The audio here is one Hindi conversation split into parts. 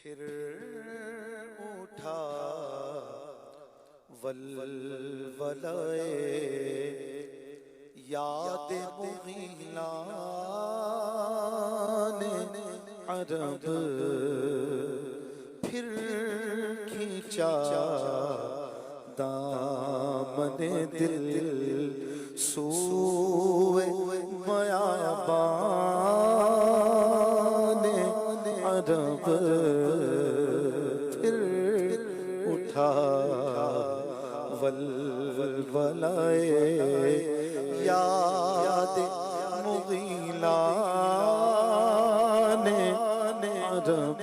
फिर उठा वलवलाए याद मुगीला ने अरब फिर खींचा दामने दिल सूए मयाबान अरब फिर उठा वलवलाए याद मुगीला ने अरब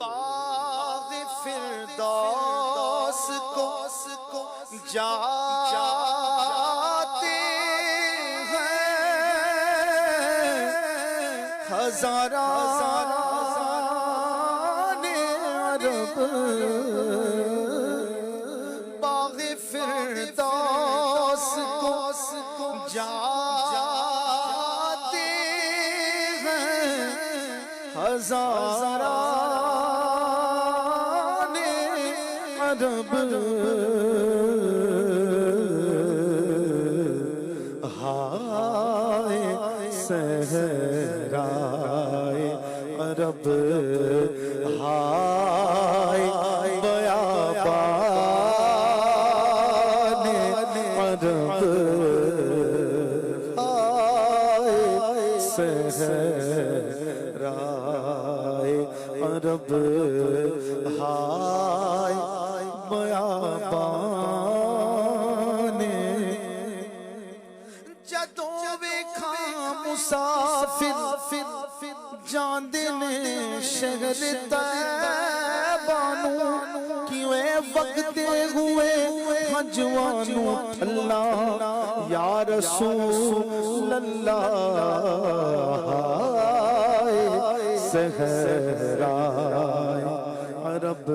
बाग़ फिरदौस को जाते हैं हज़ारा ने अरब बाग़ फिरदौस को जाते हैं हज़ारा ने अरब हाय सहराए अरब हाय बयाबान अरब हाय सहराए अरब हाय बयाबान जदों वेखा मुसाफिर जांदे ने शहर तैबा नूं किवें वगदे हुए हजवानू अल्लाह या रसूल अल्लाह सहराए अरब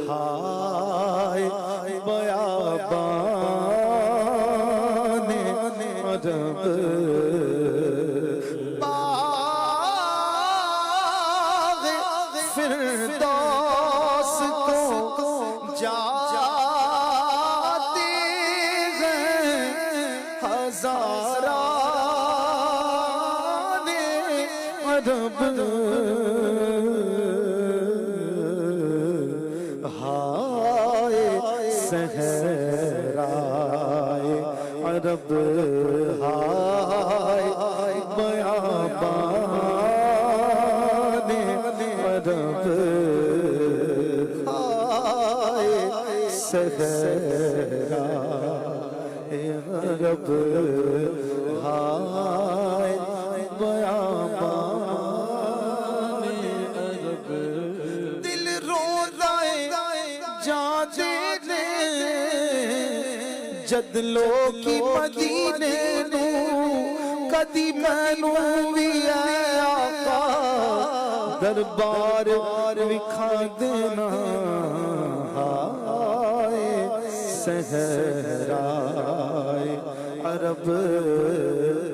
हाय बयाबान अरब बाग़ फिरदौस को जाते हैं हज़ारा ने अरब हाय सहराए अरब हाय बयाबान अरब हाय सहराए अरब हाय बयाबान अरब दिल रो रहे जाते ने जद लोकी मदीने नू कदी मैनू भी आका दरबार विखा देना हाय सहराए अरब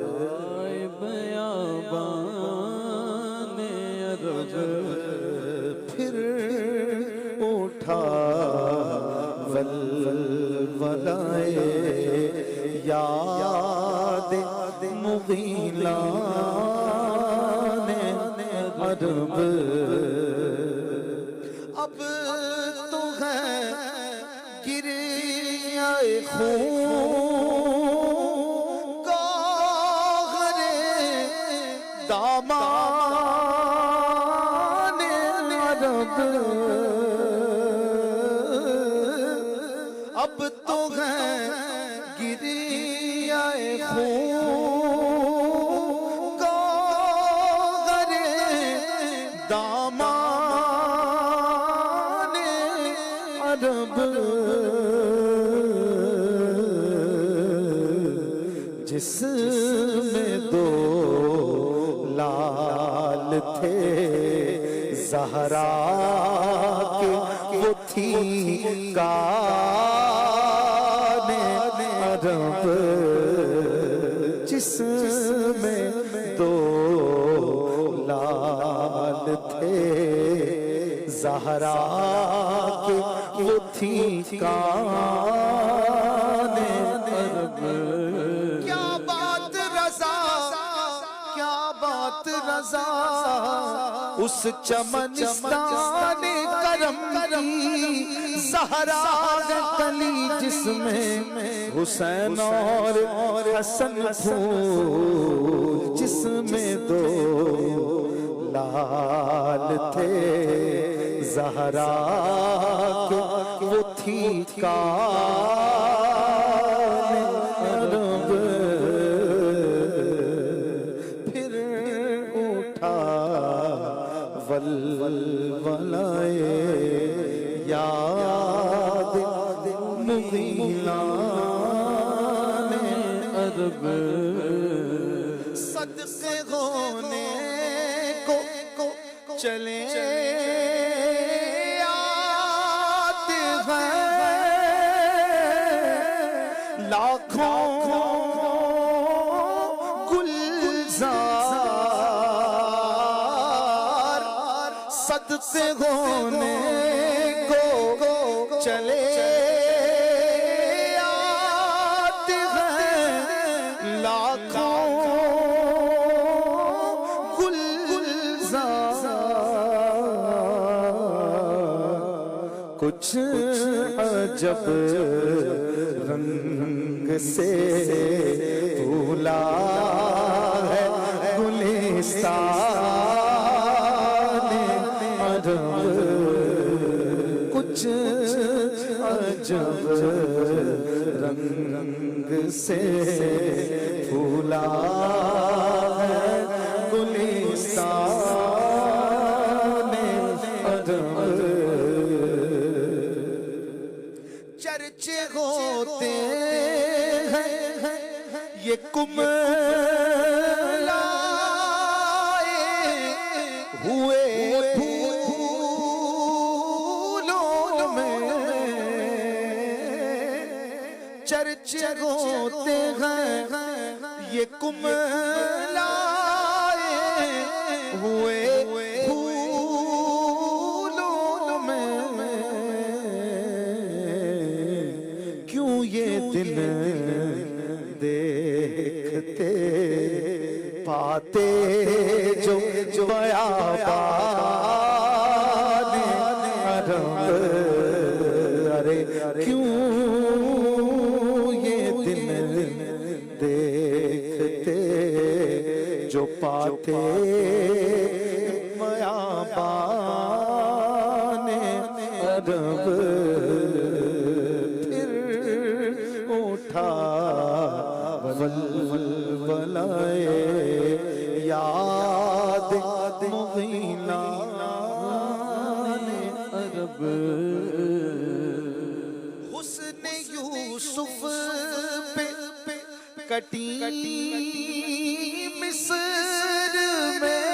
हाय बयाबान अरब फिर उठा वलवलाए याद मुगीला ने अरब अब तो है गिरियाए खून का हरे दामान अरब अब तो है गिरियाए खून का गरे दामान अरब जिसमें दो लाल थे ज़हरा के वो थी काने अरब जिसमें दो लाल ज़हरा के वो थी काने अरब। क्या बात रज़ा, क्या बात रज़ा, उस चमनिस्तान करम की ज़हरा कली जिसमें हुसैन और हसन फूल, जिसमें दो लाल थे ज़हरा के वो थी काने अरब। फिर उठा वलवलाए याद मुग़ीलाने अरब। सदक़े होने को चले आते हैं लाखों गुलजार। सदक़े होने को चले आते हैं लाखों कुछ अजब रंग से फूला है गुलिस्तान अरब। कुछ अजब रंग से फूला है गुलिस्तान अरब। चर्चे होते हैं ये कुमलाए हुए फूलों में। चर्चे होते हैं ये कुमलाए हुए फूलों में। ये दिन देखते पाते जो बयाबान अरब। अरे क्यों ये दिन देखते जो पाते बयाबान अरब। वलवलाए याद मुग़ीलाने अरब। हुस्न यूसुफ पे कटी मिस्र में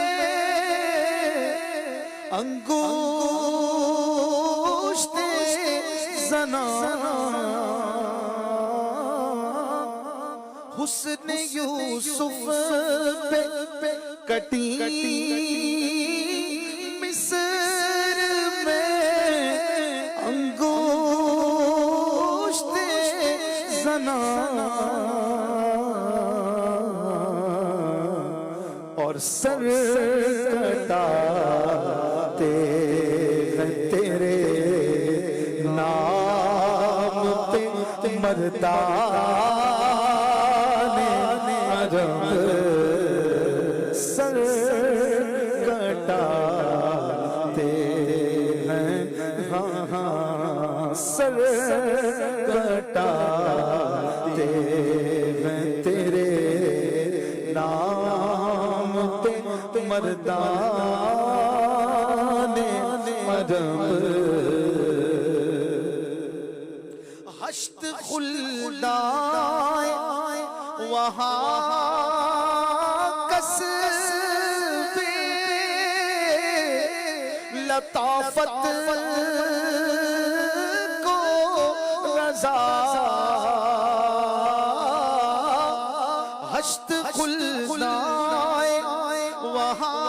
अंगूष्ठे ज़ना। हुस्न यूसुफ पे कटी मिस्र में अंगूष्ठे ज़ना। और सर कटाते हैं तेरे नाम पे मर्दाने अरब। सर कटाते हैं, हाँ हाँ सर कटाते हैं तेरे नाम पे मर्दाने अरब। हश्त खुल्दाए वहाँ कसबे लताफत को रज़ा। हश्त खुल्दाए वहाँ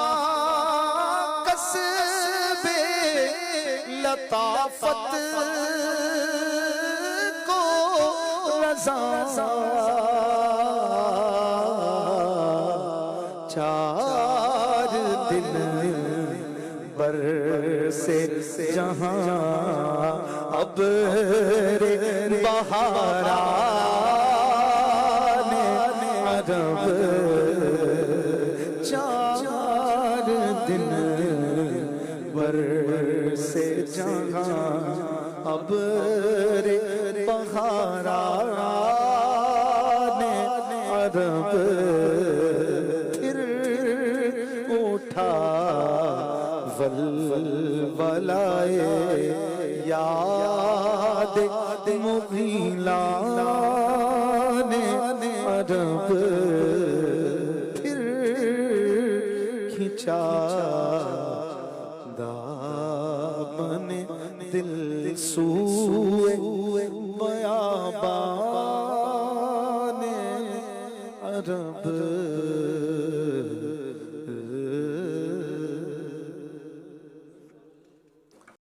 कसबे लताफत को रज़ा 4 दिन बर से जहां अब रे बहारान अरब 4 दिन बर से जहां अब रे बहारान अरब फिर उठा वलवलाए याद मुगीलाने अरब फिर खिंचा दामन दिल सूए बयाबाने अरब